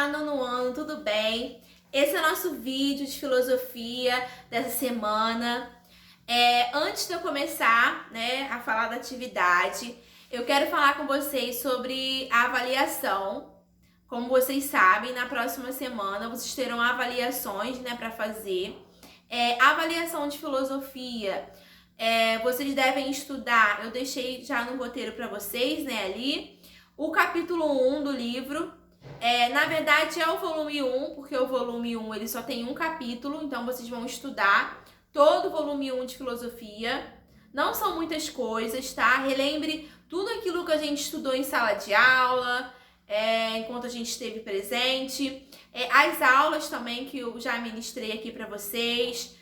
Olá, nono ano, tudo bem? Esse é o nosso vídeo de filosofia dessa semana. Antes de eu começar, a falar da atividade, eu quero falar com vocês sobre a avaliação. Como vocês sabem, na próxima semana vocês terão avaliações, para fazer. A avaliação de filosofia, vocês devem estudar, eu deixei já no roteiro para vocês, ali, o capítulo 1 do livro. Na verdade é o volume 1, porque o volume 1 ele só tem um capítulo, então vocês vão estudar todo o volume 1 de filosofia. Não são muitas coisas, tá? Relembre tudo aquilo que a gente estudou em sala de aula, enquanto a gente esteve presente. As aulas também que eu já ministrei aqui para vocês.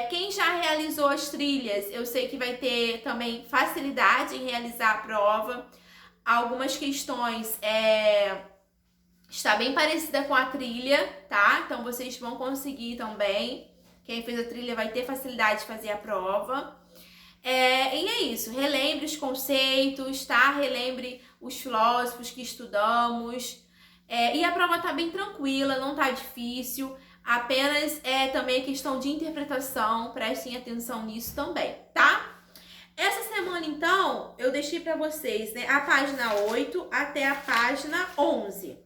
Quem já realizou as trilhas, eu sei que vai ter também facilidade em realizar a prova. Algumas questões está bem parecida com a trilha, tá? Então vocês vão conseguir também. Quem fez a trilha vai ter facilidade de fazer a prova. E é isso, relembre os conceitos, tá? Relembre os filósofos que estudamos. E a prova tá bem tranquila, não tá difícil. Apenas também a questão de interpretação, prestem atenção nisso também, tá? Essa semana, então, eu deixei para vocês, a página 8 até a página 11.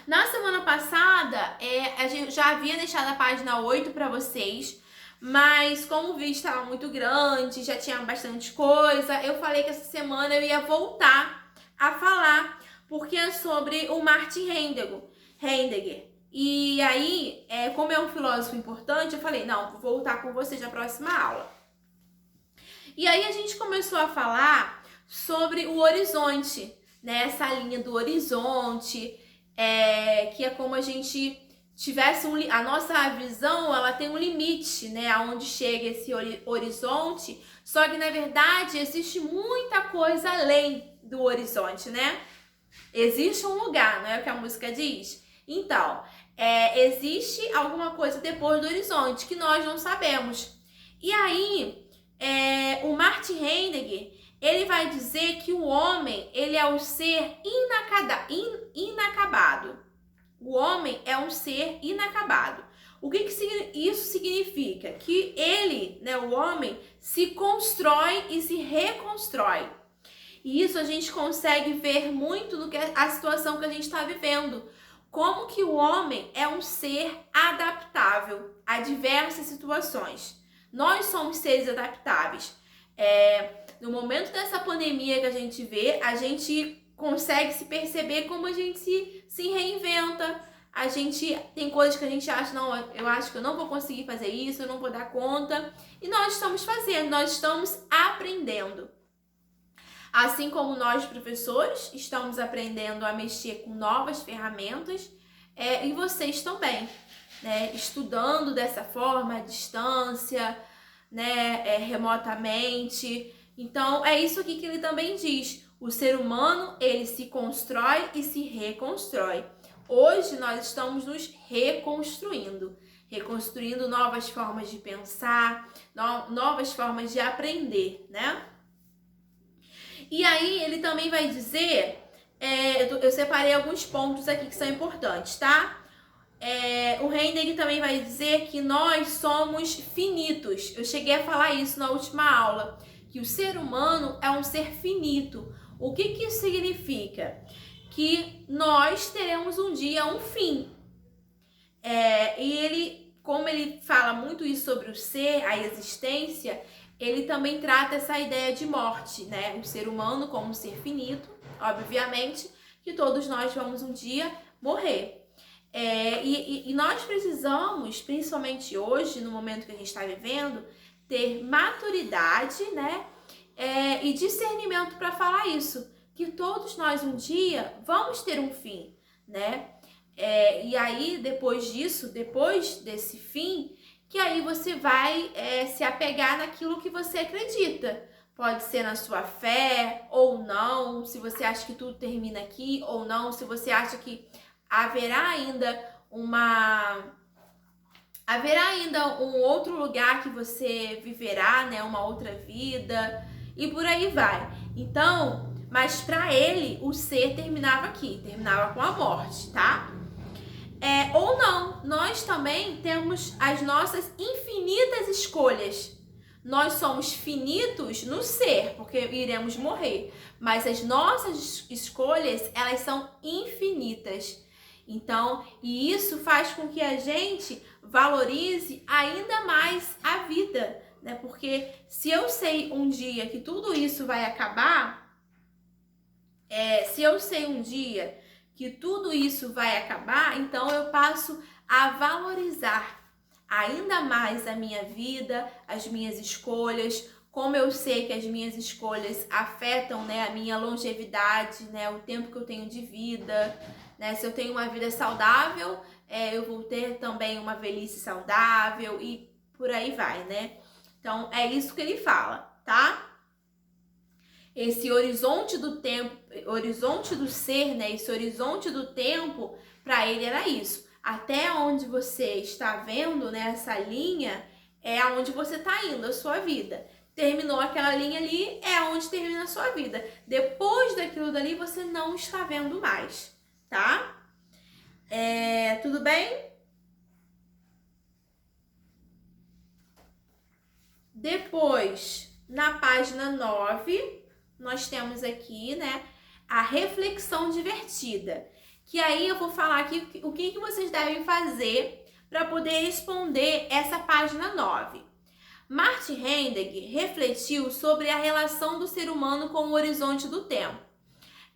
Na semana passada, a gente já havia deixado a página 8 para vocês, mas como o vídeo estava muito grande, já tinha bastante coisa, eu falei que essa semana eu ia voltar a falar, porque é sobre o Martin Heidegger. E aí, como é um filósofo importante, eu falei, não, vou voltar com vocês na próxima aula. E aí a gente começou a falar sobre o horizonte, essa linha do horizonte, que é como a gente tivesse a nossa visão, ela tem um limite, aonde chega esse horizonte, só que na verdade existe muita coisa além do horizonte, Existe um lugar, não é o que a música diz? Então, existe alguma coisa depois do horizonte que nós não sabemos. E aí, o Martin Heidegger, ele vai dizer que o homem, ele é um ser inacabado. O homem é um ser inacabado. O que isso significa? Que ele, o homem, se constrói e se reconstrói. E isso a gente consegue ver muito no que a situação que a gente está vivendo. Como que o homem é um ser adaptável a diversas situações. Nós somos seres adaptáveis. No momento dessa pandemia que a gente vê, a gente consegue se perceber como a gente se reinventa. A gente tem coisas que a gente acha, não, eu acho que eu não vou conseguir fazer isso, eu não vou dar conta. E nós estamos fazendo, nós estamos aprendendo. Assim como nós, professores, estamos aprendendo a mexer com novas ferramentas, e vocês também, estudando dessa forma, à distância, remotamente. Então, é isso aqui que ele também diz. O ser humano, ele se constrói e se reconstrói. Hoje, nós estamos nos reconstruindo novas formas de pensar, novas formas de aprender, E aí, ele também vai dizer, eu separei alguns pontos aqui que são importantes, tá? O Heidegger também vai dizer que nós somos finitos. Eu cheguei a falar isso na última aula, que o ser humano é um ser finito. O que isso significa? Que nós teremos um dia um fim. E ele, como ele fala muito isso sobre o ser, a existência, ele também trata essa ideia de morte, O ser humano como um ser finito, obviamente, que todos nós vamos um dia morrer. E nós precisamos, principalmente hoje, no momento que a gente está vivendo, ter maturidade, e discernimento para falar isso, que todos nós um dia vamos ter um fim, E aí, depois disso, depois desse fim, que aí você vai se apegar naquilo que você acredita. Pode ser na sua fé ou não, se você acha que tudo termina aqui ou não, se você acha que haverá ainda um outro lugar que você viverá, uma outra vida, e por aí vai. Então, Mas para ele, o ser terminava aqui, terminava com a morte, tá? Ou não, nós também temos as nossas infinitas escolhas. Nós somos finitos no ser, porque iremos morrer. Mas as nossas escolhas, elas são infinitas. Então, e isso faz com que a gente valorize ainda mais a vida, né? Porque se eu sei um dia que tudo isso vai acabar, se eu sei um dia que tudo isso vai acabar, então eu passo a valorizar ainda mais a minha vida, as minhas escolhas. Como eu sei que as minhas escolhas afetam, né, a minha longevidade, né, o tempo que eu tenho de vida, né? Se eu tenho uma vida saudável, eu vou ter também uma velhice saudável e por aí vai, né? Então, é isso que ele fala, tá? Esse horizonte do tempo, horizonte do ser, né? Esse horizonte do tempo, para ele era isso. Até onde você está vendo, né, essa linha, é aonde você está indo, a sua vida. Terminou aquela linha ali, é onde termina a sua vida. Depois daquilo dali, você não está vendo mais, tá? Tudo bem? Depois, na página 9, nós temos aqui, né, a reflexão divertida. Que aí eu vou falar aqui o que vocês devem fazer para poder responder essa página 9. Martin Heidegger refletiu sobre a relação do ser humano com o horizonte do tempo,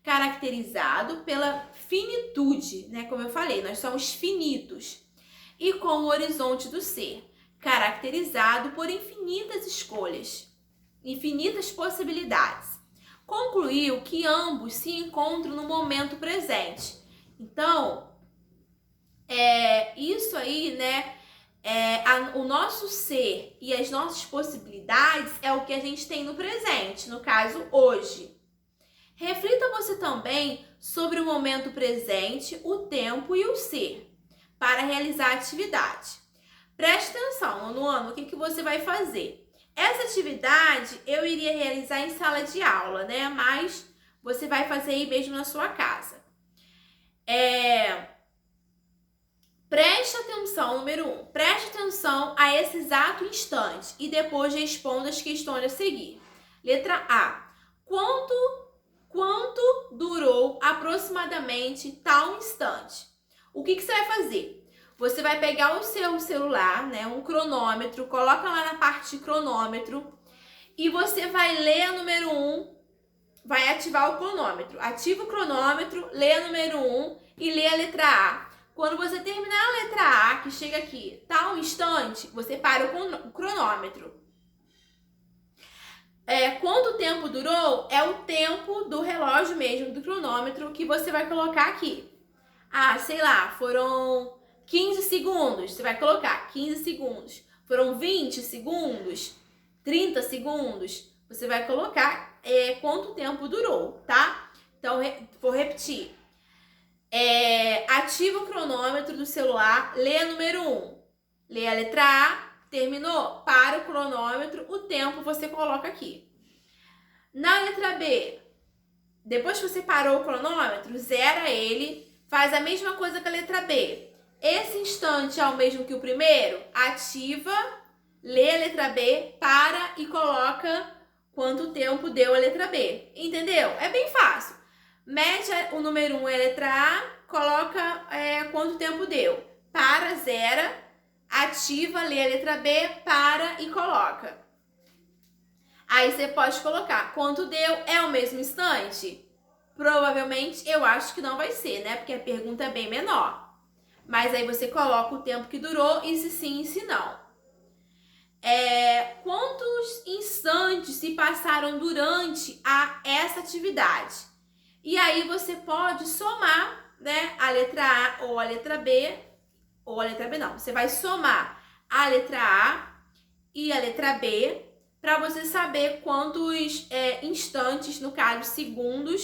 caracterizado pela finitude, né? Como eu falei, nós somos finitos, e com o horizonte do ser, caracterizado por infinitas escolhas, infinitas possibilidades. Concluiu que ambos se encontram no momento presente. Então, isso aí, né? O nosso ser e as nossas possibilidades é o que a gente tem no presente, no caso, hoje. Reflita você também sobre o momento presente, o tempo e o ser, para realizar a atividade. Preste atenção, no ano, o que você vai fazer? Essa atividade eu iria realizar em sala de aula, né? Mas você vai fazer aí mesmo na sua casa. Preste atenção, número 1. Preste atenção a esse exato instante e depois responda as questões a seguir. Letra A. Quanto durou aproximadamente tal instante? O que você vai fazer? Você vai pegar o seu celular, né, um cronômetro, coloca lá na parte de cronômetro e você vai ler a número 1, vai ativar o cronômetro. Ativa o cronômetro, lê a número 1 e lê a letra A. Quando você terminar a letra A, que chega aqui, tal instante, você para o cronômetro. Quanto tempo durou? É o tempo do relógio mesmo, do cronômetro, que você vai colocar aqui. Sei lá, foram 15 segundos. Você vai colocar 15 segundos. Foram 20 segundos, 30 segundos. Você vai colocar quanto tempo durou, tá? Então, vou repetir. Ativa o cronômetro do celular, lê a número 1. Lê a letra A, terminou? Para o cronômetro, o tempo você coloca aqui. Na letra B, depois que você parou o cronômetro, zera ele, faz a mesma coisa que a letra B. Esse instante é o mesmo que o primeiro? Ativa, lê a letra B, para e coloca quanto tempo deu a letra B. Entendeu? É bem fácil. Mede o número 1 e a letra A, coloca quanto tempo deu. Para, zera, ativa, lê a letra B, para e coloca. Aí você pode colocar quanto deu, é o mesmo instante? Provavelmente eu acho que não vai ser, né? Porque a pergunta é bem menor. Mas aí você coloca o tempo que durou e se sim e se não. Quantos instantes se passaram durante essa atividade? E aí você pode somar, né, a letra A ou a letra B, ou a letra B não. Você vai somar a letra A e a letra B para você saber quantos instantes, no caso segundos,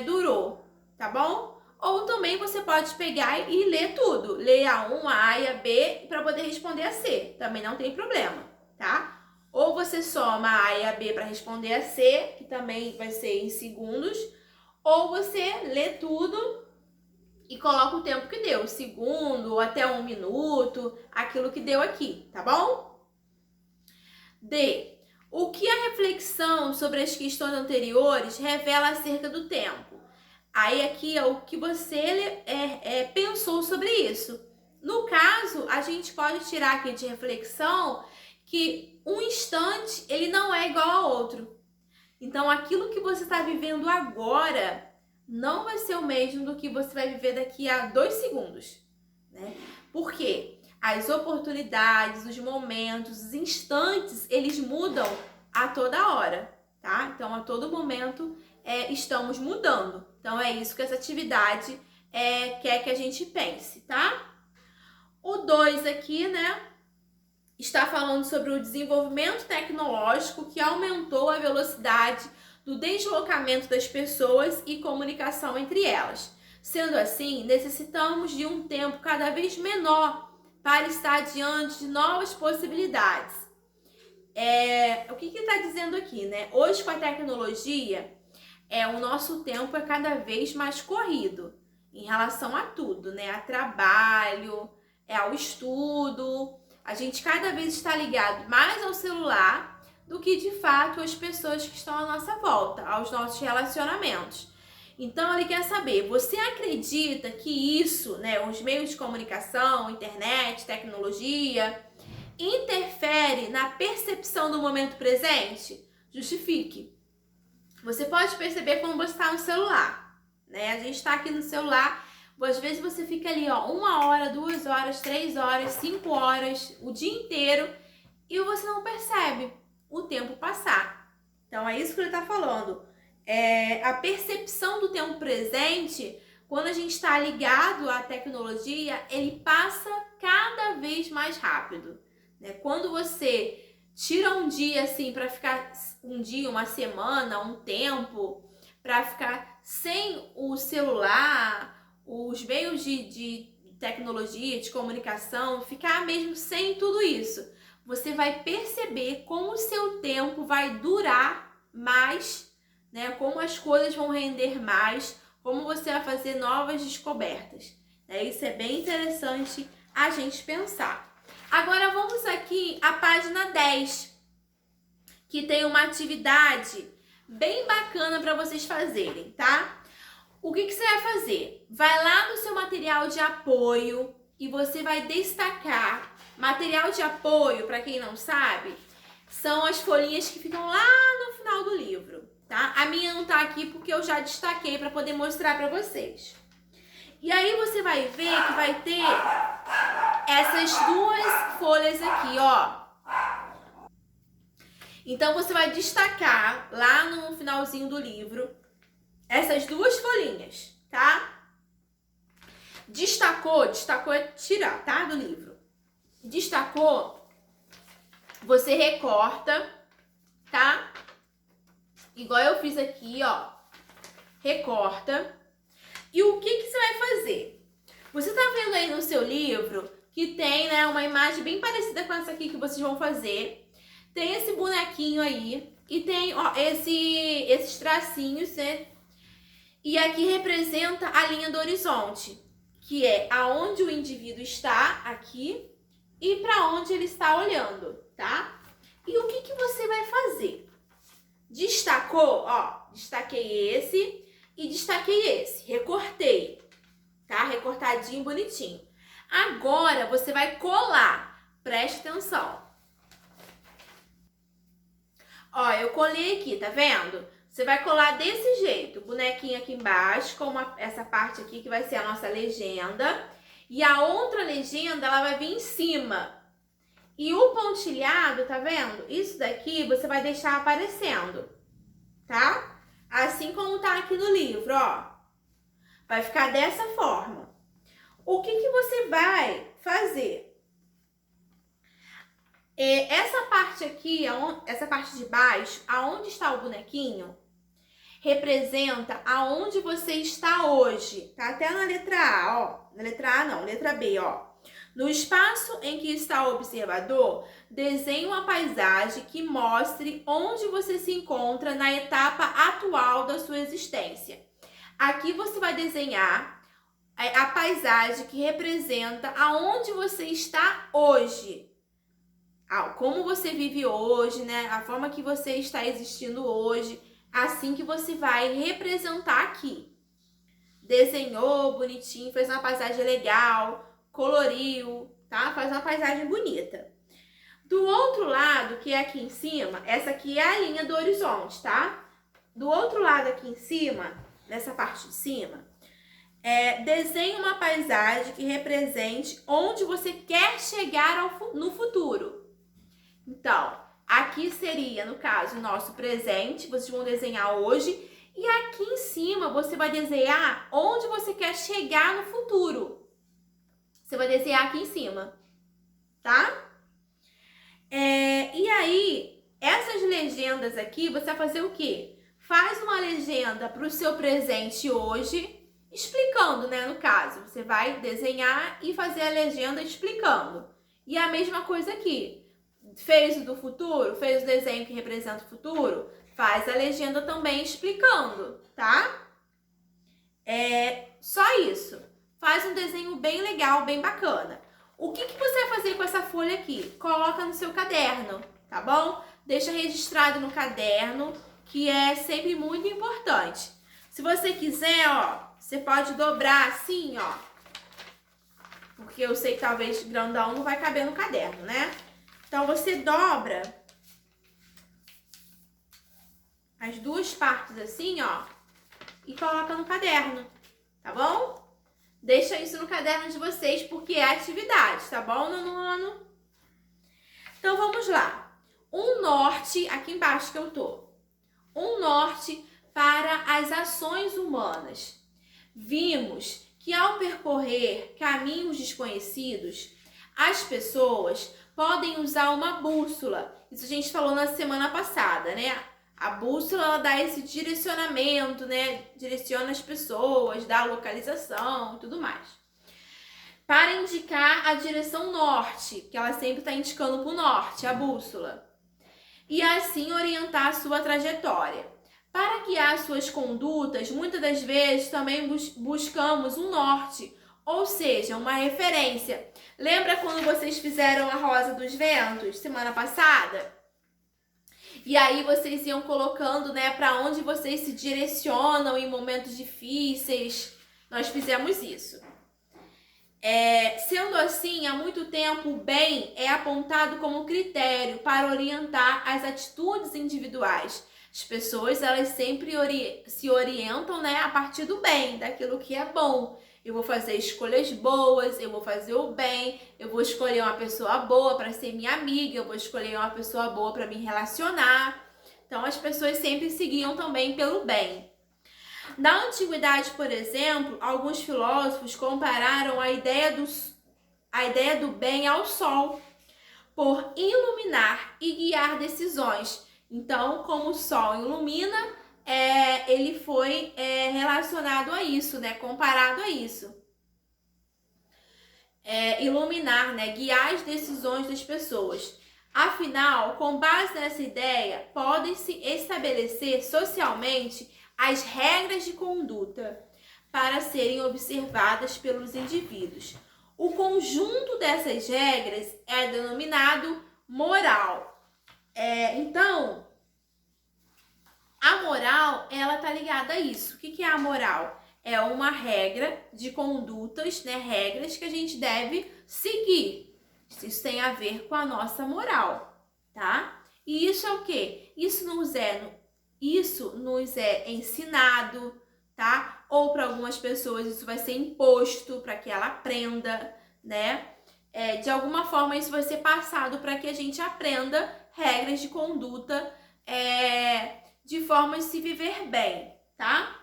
durou, tá bom? Ou também você pode pegar e ler tudo. Ler a 1, a A e a B para poder responder a C. Também não tem problema, tá? Ou ou você soma a A e a B para responder a C, que também vai ser em segundos, ou você lê tudo e coloca o tempo que deu, segundo ou até 1 minuto, aquilo que deu aqui, tá bom? D. O que a reflexão sobre as questões anteriores revela acerca do tempo? Aí aqui é o que você pensou sobre isso. No caso, a gente pode tirar aqui de reflexão que um instante ele não é igual a outro. Então, aquilo que você está vivendo agora não vai ser o mesmo do que você vai viver daqui a 2 segundos, né? Por quê? As oportunidades, os momentos, os instantes, eles mudam a toda hora, tá? Então, a todo momento estamos mudando. Então, é isso que essa atividade quer que a gente pense, tá? O 2 aqui, né, está falando sobre o desenvolvimento tecnológico que aumentou a velocidade do deslocamento das pessoas e comunicação entre elas. Sendo assim, necessitamos de um tempo cada vez menor para estar diante de novas possibilidades. O que está dizendo aqui, né? Hoje, com a tecnologia, o nosso tempo é cada vez mais corrido em relação a tudo, né? A trabalho, ao estudo. A gente cada vez está ligado mais ao celular do que, de fato, as pessoas que estão à nossa volta, aos nossos relacionamentos. Então, ele quer saber, você acredita que isso, né, os meios de comunicação, internet, tecnologia, interfere na percepção do momento presente? Justifique. Você pode perceber quando você está no celular, né? A gente está aqui no celular, às vezes você fica ali, 1 hora, 2 horas, 3 horas, 5 horas, o dia inteiro, e você não percebe o tempo passar. Então, é isso que ele está falando. A percepção do tempo presente, quando a gente está ligado à tecnologia, ele passa cada vez mais rápido, né? Quando você tira um dia assim para ficar um dia, uma semana, um tempo, para ficar sem o celular, os meios de tecnologia, de comunicação, ficar mesmo sem tudo isso, você vai perceber como o seu tempo vai durar mais, né? Como as coisas vão render mais, como você vai fazer novas descobertas. Isso é bem interessante a gente pensar. Agora vamos aqui à página 10, que tem uma atividade bem bacana para vocês fazerem, tá? O que você vai fazer? Vai lá no seu material de apoio e você vai destacar. Material de apoio, para quem não sabe, são as folhinhas que ficam lá no final do livro, tá? A minha não tá aqui porque eu já destaquei para poder mostrar para vocês. E aí você vai ver que vai ter essas 2 folhas aqui, ó. Então você vai destacar lá no finalzinho do livro essas 2 folhinhas, tá? Destacou é tirar, tá? Do livro. Destacou, você recorta, tá? Igual eu fiz aqui, ó. Recorta. E o que você vai fazer? Você tá vendo aí no seu livro que tem, né, uma imagem bem parecida com essa aqui que vocês vão fazer. Tem esse bonequinho aí e tem, ó, esses tracinhos, né? E aqui representa a linha do horizonte, que é aonde o indivíduo está aqui e para onde ele está olhando, tá? E o que você vai fazer? Destacou, ó, destaquei esse e destaquei esse, recortei, tá? Recortadinho, bonitinho. Agora você vai colar, preste atenção. Ó, eu colei aqui, tá vendo? Você vai colar desse jeito, o bonequinho aqui embaixo, com essa parte aqui que vai ser a nossa legenda. E a outra legenda, ela vai vir em cima. E o pontilhado, tá vendo? Isso daqui você vai deixar aparecendo, tá? Assim como tá aqui no livro, ó. Vai ficar dessa forma. O que você vai fazer? Essa parte aqui, essa parte de baixo, aonde está o bonequinho, representa aonde você está hoje. Tá até na letra A, ó. Na letra A não, letra B, ó. No espaço em que está o observador, desenhe uma paisagem que mostre onde você se encontra na etapa atual da sua existência. Aqui você vai desenhar a paisagem que representa aonde você está hoje. Como você vive hoje, né? A forma que você está existindo hoje, assim que você vai representar aqui. Desenhou bonitinho, fez uma paisagem legal, coloriu, tá? Faz uma paisagem bonita. Do outro lado, que é aqui em cima, essa aqui é a linha do horizonte, tá? Do outro lado aqui em cima, nessa parte de cima, desenhe uma paisagem que represente onde você quer chegar no futuro. Então, aqui seria, no caso, o nosso presente, vocês vão desenhar hoje. E aqui em cima, você vai desenhar onde você quer chegar no futuro. Você vai desenhar aqui em cima, tá? E aí, essas legendas aqui, você vai fazer o quê? Faz uma legenda para o seu presente hoje, explicando, né? No caso, você vai desenhar e fazer a legenda explicando. E a mesma coisa aqui. Fez o do futuro? Fez o desenho que representa o futuro? Faz a legenda também explicando, tá? Só isso. Faz um desenho bem legal, bem bacana. O que você vai fazer com essa folha aqui? Coloca no seu caderno, tá bom? Deixa registrado no caderno, que é sempre muito importante. Se você quiser, ó, você pode dobrar assim, ó. Porque eu sei que talvez grandão não vai caber no caderno, né? Então, você dobra as duas partes assim, ó, e coloca no caderno, tá bom? Deixa isso no caderno de vocês, porque é atividade, tá bom, nono ano? Então, vamos lá. Um norte, aqui embaixo que eu tô. Um norte para as ações humanas. Vimos que ao percorrer caminhos desconhecidos, as pessoas podem usar uma bússola. Isso a gente falou na semana passada, né? A bússola, ela dá esse direcionamento, né? Direciona as pessoas, dá a localização e tudo mais. Para indicar a direção norte, que ela sempre está indicando para o norte, a bússola. E assim orientar a sua trajetória. Para guiar suas condutas, muitas das vezes também buscamos um norte, ou seja, uma referência. Lembra quando vocês fizeram a Rosa dos Ventos, semana passada? E aí vocês iam colocando, né, para onde vocês se direcionam em momentos difíceis. Nós fizemos isso. Sendo assim, há muito tempo o bem é apontado como critério para orientar as atitudes individuais. As pessoas, elas sempre se orientam, né, a partir do bem, daquilo que é bom. Eu vou fazer escolhas boas, eu vou fazer o bem, eu vou escolher uma pessoa boa para ser minha amiga, eu vou escolher uma pessoa boa para me relacionar. Então, as pessoas sempre seguiam também pelo bem. Na antiguidade, por exemplo, alguns filósofos compararam a ideia do bem ao sol, por iluminar e guiar decisões. Então, como o sol ilumina, ele foi relacionado a isso, né? Comparado a isso. Iluminar, né? Guiar as decisões das pessoas. Afinal, com base nessa ideia, podem-se estabelecer socialmente as regras de conduta para serem observadas pelos indivíduos. O conjunto dessas regras é denominado moral. Então, a moral, ela tá ligada a isso. O que é a moral? É uma regra de condutas, né? Regras que a gente deve seguir. Isso tem a ver com a nossa moral, tá? E isso é o quê? Isso nos é ensinado, tá? Ou para algumas pessoas isso vai ser imposto para que ela aprenda, né? De alguma forma isso vai ser passado para que a gente aprenda regras de conduta de forma de se viver bem, tá?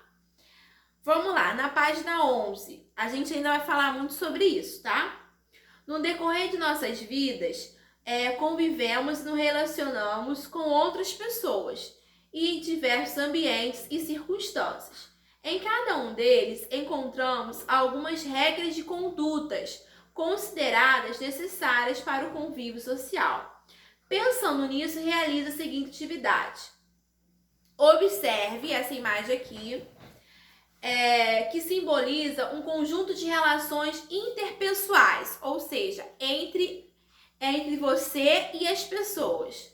Vamos lá, na página 11, a gente ainda vai falar muito sobre isso, tá? No decorrer de nossas vidas, convivemos e nos relacionamos com outras pessoas e em diversos ambientes e circunstâncias. Em cada um deles, encontramos algumas regras de condutas, consideradas necessárias para o convívio social. Pensando nisso, realize a seguinte atividade. Observe essa imagem aqui, que simboliza um conjunto de relações interpessoais, ou seja, entre você e as pessoas.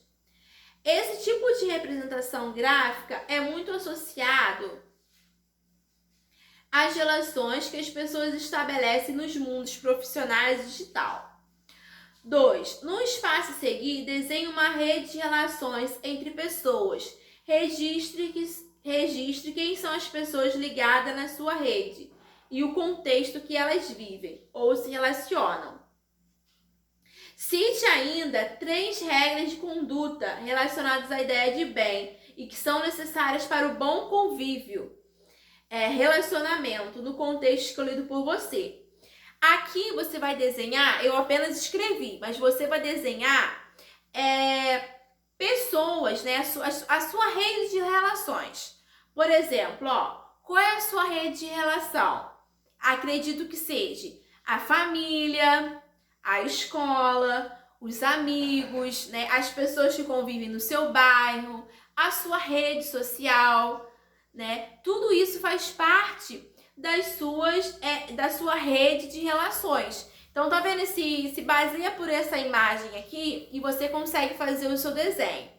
Esse tipo de representação gráfica é muito associado às relações que as pessoas estabelecem nos mundos profissionais e digital. 2. No espaço a seguir, desenhe uma rede de relações entre pessoas. Registre quem são as pessoas ligadas na sua rede e o contexto que elas vivem ou se relacionam. Cite ainda 3 regras de conduta relacionadas à ideia de bem e que são necessárias para o bom convívio, relacionamento, no contexto escolhido por você. Aqui você vai desenhar, eu apenas escrevi, mas você vai desenhar pessoas, né? A sua rede de relações. Por exemplo, qual é a sua rede de relação? Acredito que seja a família, a escola, os amigos, né? As pessoas que convivem no seu bairro, a sua rede social, né? Tudo isso faz parte da sua rede de relações. Então, tá vendo? Se baseia por essa imagem aqui e você consegue fazer o seu desenho.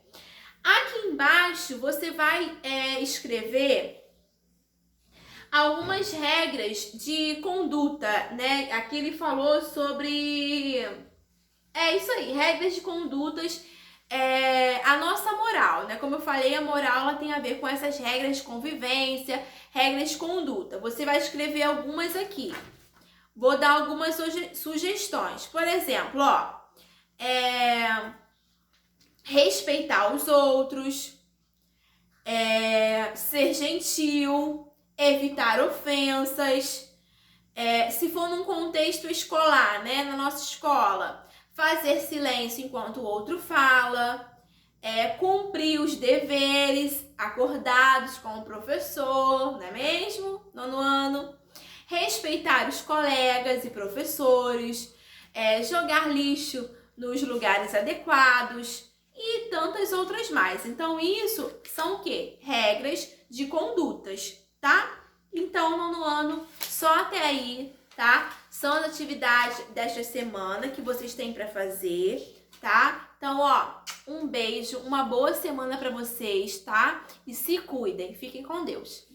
Aqui embaixo, você vai escrever algumas regras de conduta, né? Aqui ele falou sobre... isso aí, regras de condutas, a nossa moral, né? Como eu falei, a moral ela tem a ver com essas regras de convivência, regras de conduta. Você vai escrever algumas aqui. Vou dar algumas sugestões. Por exemplo, respeitar os outros, ser gentil, evitar ofensas. Se for num contexto escolar, né, na nossa escola, fazer silêncio enquanto o outro fala, cumprir os deveres acordados com o professor, não é mesmo? 9º ano. Respeitar os colegas e professores, jogar lixo nos lugares adequados e tantas outras mais. Então, isso são o quê? Regras de condutas, tá? Então, 9º ano, só até aí, tá? São as atividades desta semana que vocês têm para fazer, tá? Então, um beijo, uma boa semana para vocês, tá? E se cuidem, fiquem com Deus.